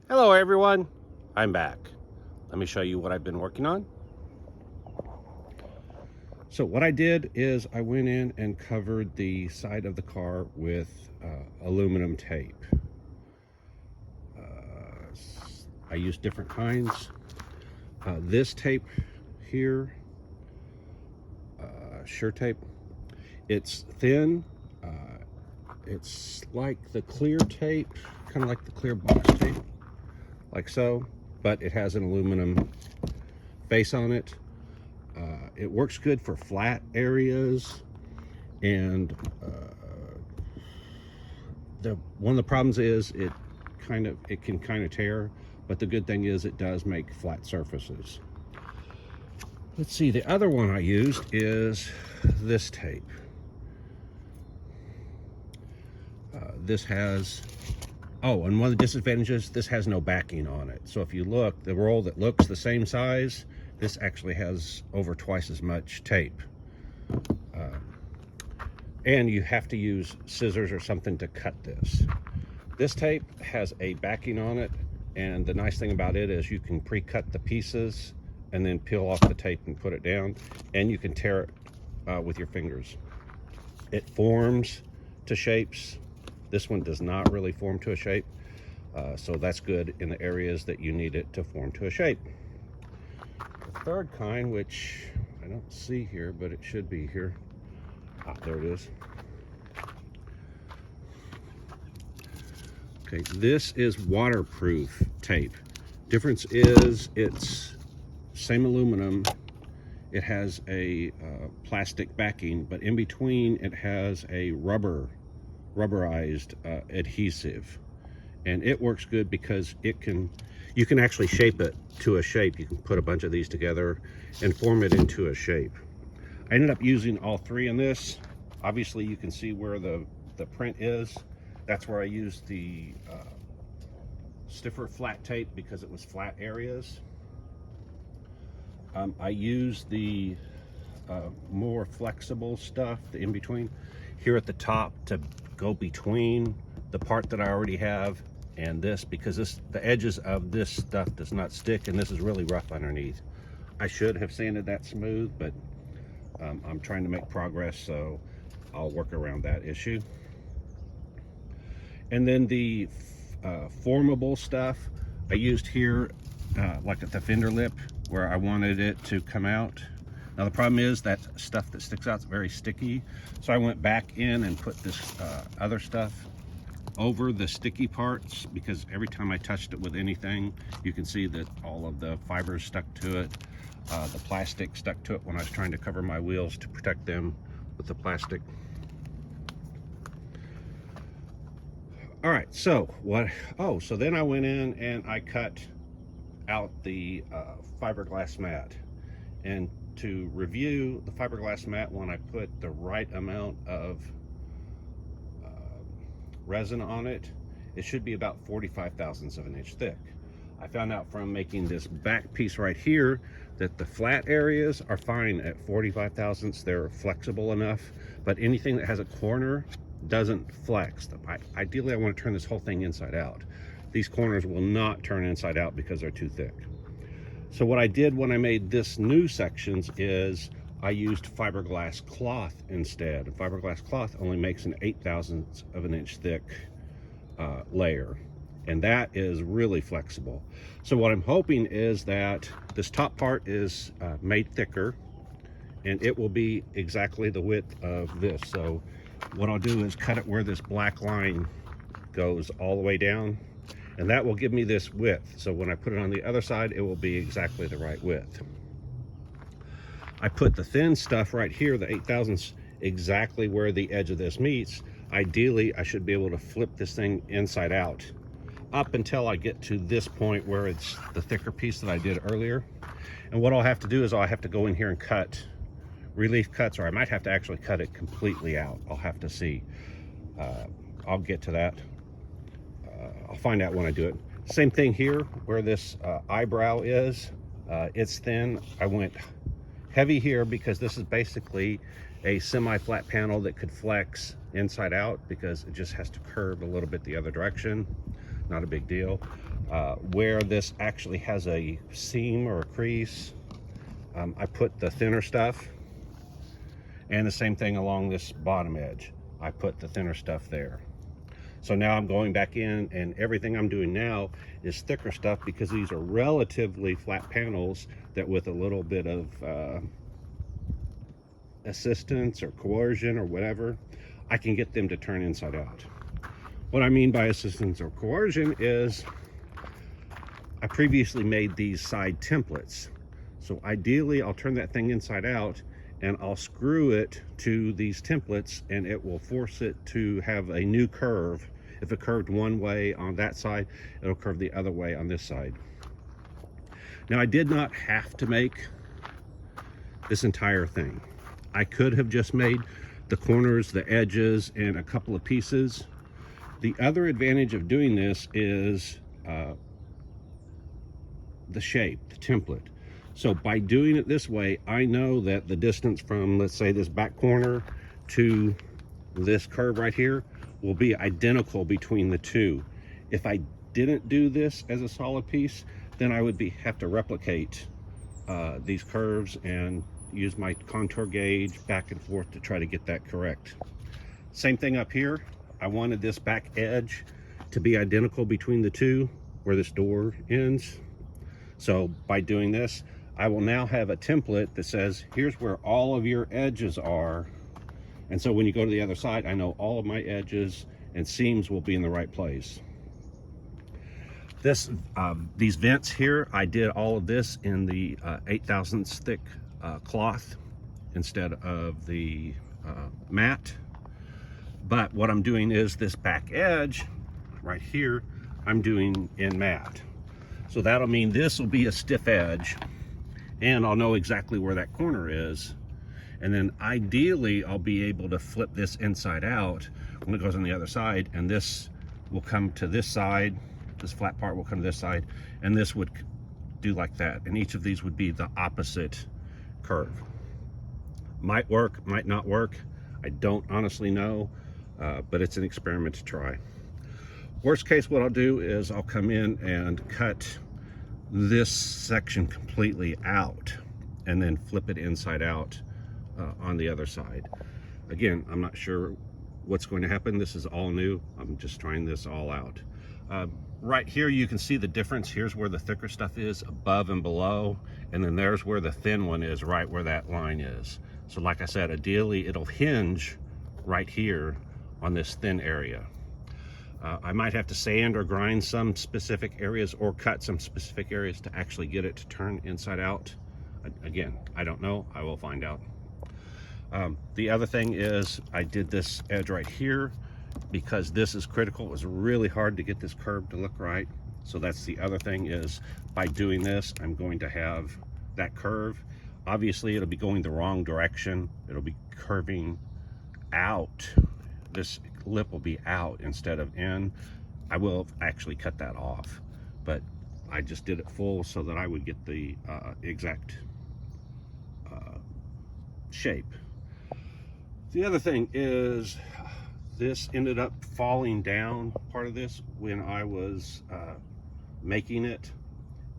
Hello everyone, I'm back. Let me show you what I've been working on. So what I did is I went in and covered the side of the car with aluminum tape. I used different kinds. This tape here, sure tape, it's thin. It's like the clear tape, kind of like the clear box tape, like so, but it has an aluminum base on it. It works good for flat areas, and one of the problems is it can kind of tear, but the good thing is it does make flat surfaces. Let's see, the other one I used is this tape. This has, and one of the disadvantages, this has no backing on it. So if you look, the roll that looks the same size, this actually has over twice as much tape. And you have to use scissors or something to cut this. This tape has a backing on it, and the nice thing about it is you can pre-cut the pieces and then peel off the tape and put it down, and you can tear it with your fingers. It forms to shapes. This one does not really form to a shape, so that's good in the areas that you need it to form to a shape. The third kind, which I don't see here, but it should be here. There it is. Okay, this is waterproof tape. Difference is it's same aluminum. It has a plastic backing, but in between it has a rubberized adhesive, and it works good because you can actually shape it to a shape. You can put a bunch of these together and form it into a shape. I ended up using all three in this. Obviously you can see where the print is. That's where I used the stiffer flat tape because it was flat areas. I used the more flexible stuff, the in-between, here at the top to go between the part that I already have and this, because the edges of this stuff does not stick, and this is really rough underneath. I should have sanded that smooth, but I'm trying to make progress, so I'll work around that issue. And then the formable stuff I used here, like at the fender lip where I wanted it to come out. Now the problem is that stuff that sticks out is very sticky, so I went back in and put this other stuff over the sticky parts, because every time I touched it with anything, you can see that all of the fibers stuck to it. The plastic stuck to it when I was trying to cover my wheels to protect them with the plastic. All right, so so then I went in and I cut out the fiberglass mat. And to review the fiberglass mat, when I put the right amount of resin on it, it should be about 45 thousandths of an inch thick. I found out from making this back piece right here that the flat areas are fine at 45 thousandths. They're flexible enough, but anything that has a corner doesn't flex. Ideally, I want to turn this whole thing inside out. These corners will not turn inside out because they're too thick. So what I did when I made this new sections is I used fiberglass cloth instead. And fiberglass cloth only makes an 8 thousandths of an inch thick layer, and that is really flexible. So what I'm hoping is that this top part is made thicker, and it will be exactly the width of this. So what I'll do is cut it where this black line goes all the way down, and that will give me this width. So when I put it on the other side, it will be exactly the right width. I put the thin stuff right here, the 8 thousandths, exactly where the edge of this meets. Ideally, I should be able to flip this thing inside out up until I get to this point where it's the thicker piece that I did earlier. And what I'll have to do is I'll have to go in here and cut relief cuts, or I might have to actually cut it completely out. I'll have to see. I'll get to that. I'll find out when I do it. Same thing here where this eyebrow is. It's thin. I went heavy here because this is basically a semi-flat panel that could flex inside out because it just has to curve a little bit the other direction. Not a big deal. Where this actually has a seam or a crease, I put the thinner stuff, and the same thing along this bottom edge. I put the thinner stuff there. So now I'm going back in, and everything I'm doing now is thicker stuff because these are relatively flat panels that with a little bit of assistance or coercion or whatever, I can get them to turn inside out. What I mean by assistance or coercion is I previously made these side templates. So ideally I'll turn that thing inside out and I'll screw it to these templates, and it will force it to have a new curve. If it curved one way on that side, it'll curve the other way on this side. Now I did not have to make this entire thing. I could have just made the corners, the edges, and a couple of pieces. The other advantage of doing this is the shape, the template. So by doing it this way, I know that the distance from, let's say, this back corner to this curve right here will be identical between the two. If I didn't do this as a solid piece, then I would have to replicate these curves and use my contour gauge back and forth to try to get that correct. Same thing up here. I wanted this back edge to be identical between the two where this door ends. So by doing this, I will now have a template that says, here's where all of your edges are. And so when you go to the other side, I know all of my edges and seams will be in the right place. These vents here, I did all of this in the 8/1000 thick cloth instead of the mat. But what I'm doing is this back edge right here, I'm doing in mat. So that'll mean this will be a stiff edge, and I'll know exactly where that corner is. And then ideally, I'll be able to flip this inside out when it goes on the other side, and this will come to this side. This flat part will come to this side, and this would do like that. And each of these would be the opposite curve. Might work, might not work. I don't honestly know, but it's an experiment to try. Worst case, what I'll do is I'll come in and cut this section completely out and then flip it inside out on the other side. Again, I'm not sure what's going to happen. This is all new. I'm just trying this all out. Right here, you can see the difference. Here's where the thicker stuff is above and below, and then there's where the thin one is, right where that line is. So like I said, ideally it'll hinge right here on this thin area. I might have to sand or grind some specific areas or cut some specific areas to actually get it to turn inside out. Again, I don't know. I will find out. The other thing is I did this edge right here because this is critical. It was really hard to get this curve to look right. So that's the other thing, is by doing this, I'm going to have that curve. Obviously, it'll be going the wrong direction. It'll be curving out. This lip will be out instead of in. I will actually cut that off, but I just did it full so that I would get the exact shape. The other thing is this ended up falling down, part of this, when I was making it.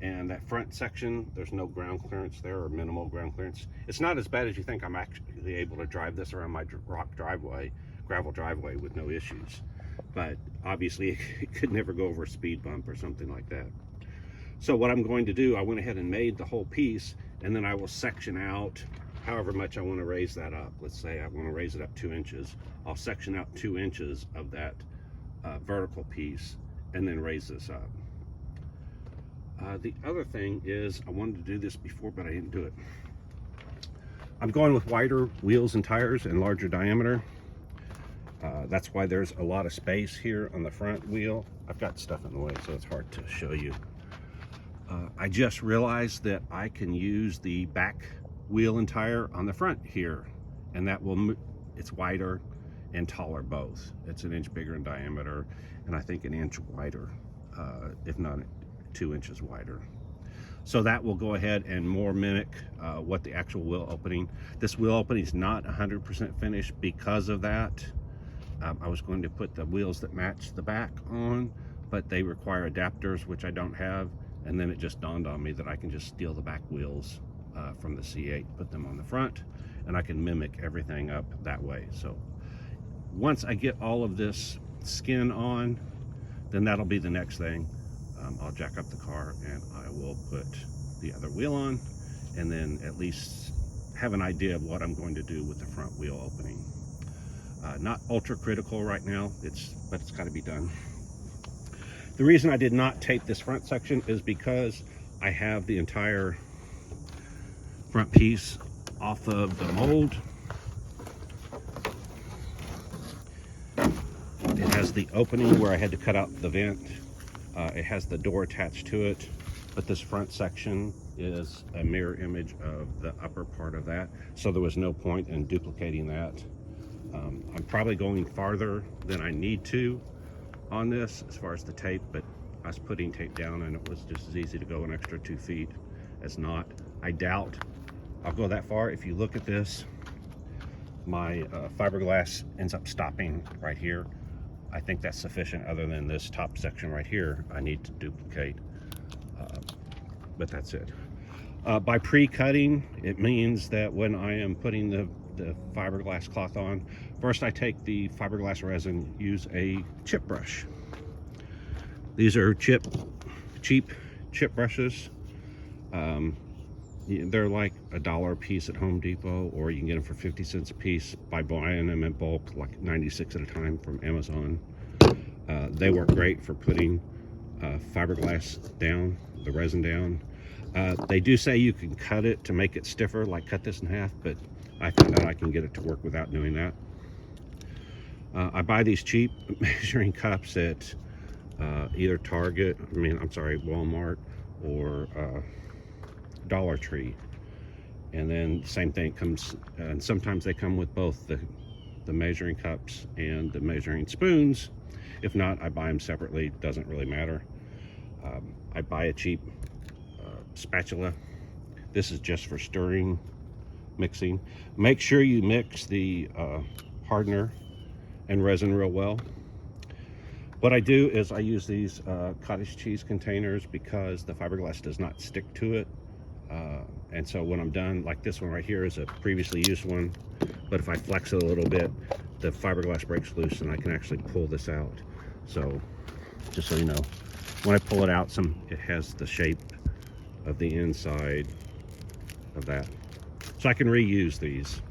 And that front section, there's no ground clearance there, or minimal ground clearance. It's not as bad as you think. I'm actually able to drive this around my gravel driveway with no issues. But obviously it could never go over a speed bump or something like that. So what I'm going to do, I went ahead and made the whole piece, and then I will section out however much I want to raise that up. Let's say I want to raise it up 2 inches. I'll section out 2 inches of that vertical piece and then raise this up. The other thing is, I wanted to do this before, but I didn't do it. I'm going with wider wheels and tires and larger diameter. That's why there's a lot of space here on the front wheel. I've got stuff in the way, so it's hard to show you. I just realized that I can use the back wheel and tire on the front here, and that will, it's wider and taller both. It's 1 inch bigger in diameter, and I think 1 inch wider, if not 2 inches wider. So that will go ahead and more mimic what the actual wheel opening. This wheel opening is not 100% finished because of that. I was going to put the wheels that match the back on, but they require adapters, which I don't have. And then it just dawned on me that I can just steal the back wheels from the C8, put them on the front, and I can mimic everything up that way. So once I get all of this skin on, then that'll be the next thing. I'll jack up the car and I will put the other wheel on, and then at least have an idea of what I'm going to do with the front wheel opening. Not ultra critical right now, but it's got to be done. The reason I did not tape this front section is because I have the entire front piece off of the mold. It has the opening where I had to cut out the vent. It has the door attached to it, but this front section is a mirror image of the upper part of that, so there was no point in duplicating that. I'm probably going farther than I need to on this as far as the tape, but I was putting tape down and it was just as easy to go an extra 2 feet as not. I doubt I'll go that far. If you look at this, my fiberglass ends up stopping right here. I think that's sufficient, other than this top section right here I need to duplicate, but that's it. By pre-cutting, it means that when I am putting the fiberglass cloth on, first I take the fiberglass resin, use a chip brush. These are cheap chip brushes. They're like $1 a piece at Home Depot, or you can get them for 50 cents a piece by buying them in bulk, like 96 at a time from Amazon. They work great for putting fiberglass down, the resin down. They do say you can cut it to make it stiffer, like cut this in half, but I found out I can get it to work without doing that. I buy these cheap measuring cups at either Walmart or Dollar Tree, and then same thing comes, and sometimes they come with both the measuring cups and the measuring spoons. If not, I buy them separately, doesn't really matter. I buy a cheap spatula. This is just for stirring, mixing. Make sure you mix the hardener and resin real well. What I do is I use these cottage cheese containers because the fiberglass does not stick to it. And so when I'm done, like this one right here is a previously used one, but if I flex it a little bit, the fiberglass breaks loose and I can actually pull this out. So just so you know, when I pull it out, it has the shape of the inside of that. So I can reuse these.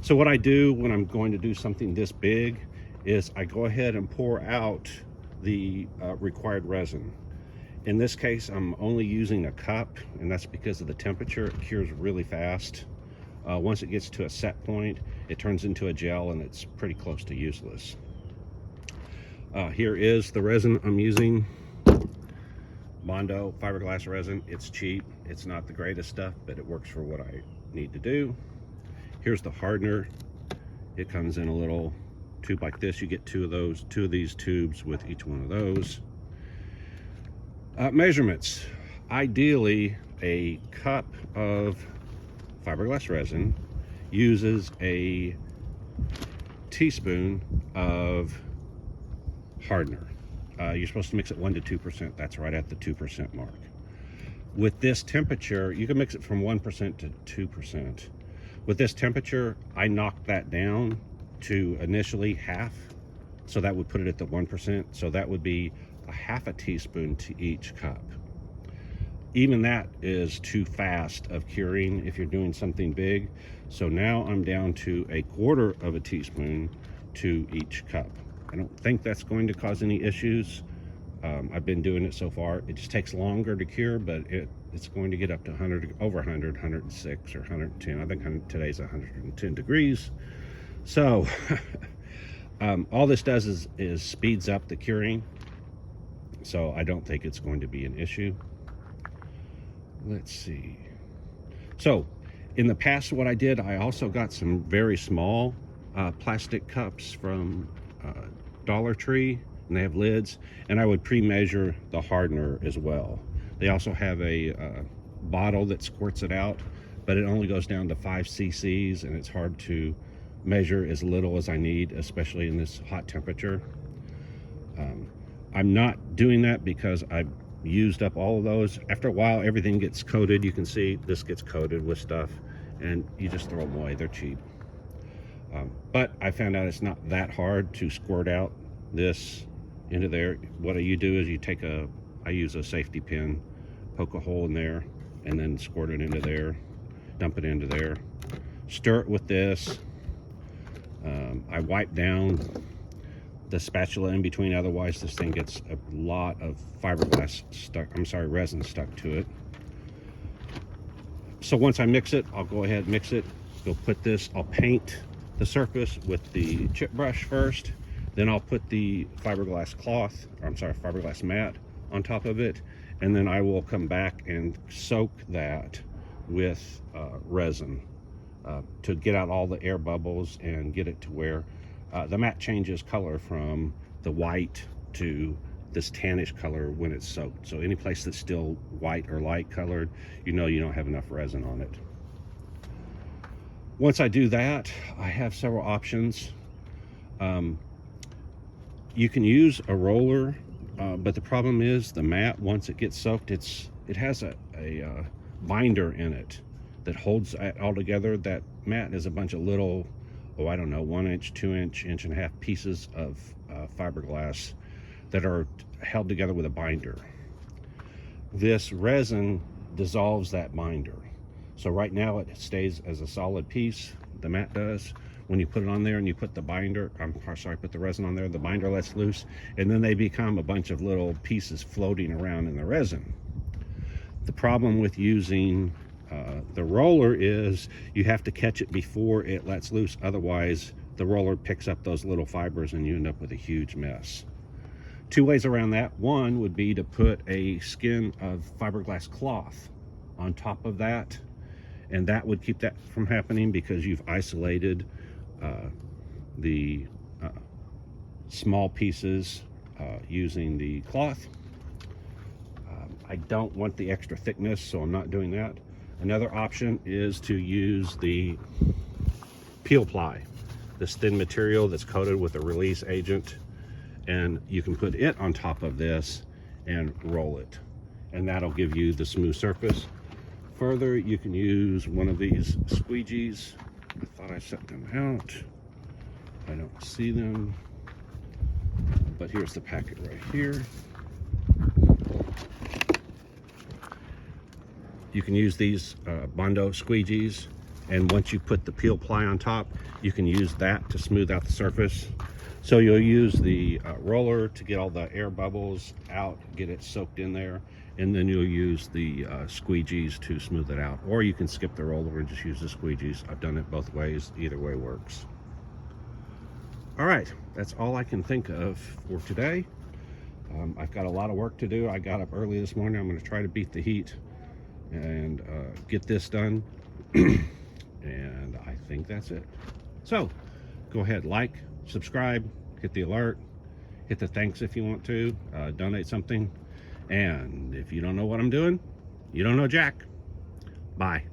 So what I do when I'm going to do something this big is I go ahead and pour out the required resin. In this case, I'm only using a cup, and that's because of the temperature. It cures really fast. Once it gets to a set point, it turns into a gel and it's pretty close to useless. Here is the resin I'm using. Mondo fiberglass resin. It's cheap. It's not the greatest stuff, but it works for what I need to do. Here's the hardener. It comes in a little tube like this. You get two of these tubes with each one of those. Measurements. Ideally, a cup of fiberglass resin uses a teaspoon of hardener. You're supposed to mix it 1 to 2%. That's right at the 2% mark. With this temperature, you can mix it from 1% to 2%. With this temperature, I knocked that down to initially half, so that would put it at the 1%. So that would be a half a teaspoon to each cup. Even that is too fast of curing if you're doing something big. So now I'm down to a quarter of a teaspoon to each cup. I don't think that's going to cause any issues. I've been doing it so far. It just takes longer to cure, but it's going to get up to over 100, 106 or 110. I think today's 110 degrees. So all this does is speeds up the curing. So I don't think it's going to be an issue. Let's see. So in the past, what I did, I also got some very small plastic cups from Dollar Tree, and they have lids, and I would pre-measure the hardener as well. They also have a bottle that squirts it out, but it only goes down to 5 cc's, and it's hard to measure as little as I need, especially in this hot temperature. I'm not doing that because I've used up all of those. After a while, everything gets coated. You can see this gets coated with stuff, and you just throw them away. They're cheap. But I found out it's not that hard to squirt out this into there. What you do is you take I use a safety pin, poke a hole in there, and then squirt it into there, dump it into there, stir it with this. I wipe down the spatula in between, otherwise this thing gets a lot of fiberglass stuck, resin stuck to it. So once I mix it, I'll go ahead and mix it. I'll paint the surface with the chip brush first, then I'll put the fiberglass fiberglass mat on top of it, and then I will come back and soak that with resin to get out all the air bubbles and get it to where the mat changes color from the white to this tannish color when it's soaked. So any place that's still white or light colored, you know you don't have enough resin on it. Once I do that, I have several options. You can use a roller, but the problem is the mat, once it gets soaked, it has a binder in it that holds it all together. That mat is a bunch of little, I don't know, 1 inch, 2 inch, 1.5 inch pieces of fiberglass that are held together with a binder. This resin dissolves that binder. So right now it stays as a solid piece, the mat does. When you put it on there and you put the put the resin on there, the binder lets loose, and then they become a bunch of little pieces floating around in the resin. The problem with using the roller is you have to catch it before it lets loose, otherwise the roller picks up those little fibers and you end up with a huge mess. Two ways around that. One would be to put a skin of fiberglass cloth on top of that, and that would keep that from happening because you've isolated the small pieces using the cloth. I don't want the extra thickness, so I'm not doing that. Another option is to use the peel ply, this thin material that's coated with a release agent, and you can put it on top of this and roll it, and that'll give you the smooth surface. Further, you can use one of these squeegees. I thought I set them out. I don't see them, but here's the packet right here. You can use these Bondo squeegees, and once you put the peel ply on top, you can use that to smooth out the surface. So you'll use the roller to get all the air bubbles out, get it soaked in there, and then you'll use the squeegees to smooth it out. Or you can skip the roller and just use the squeegees. I've done it both ways. Either way works. All right, that's all I can think of for today. I've got a lot of work to do. I got up early this morning. I'm going to try to beat the heat and get this done. And I think that's it. So go ahead, like, subscribe, hit the alert, hit the thanks if you want to, donate something. And if you don't know what I'm doing, you don't know Jack. Bye.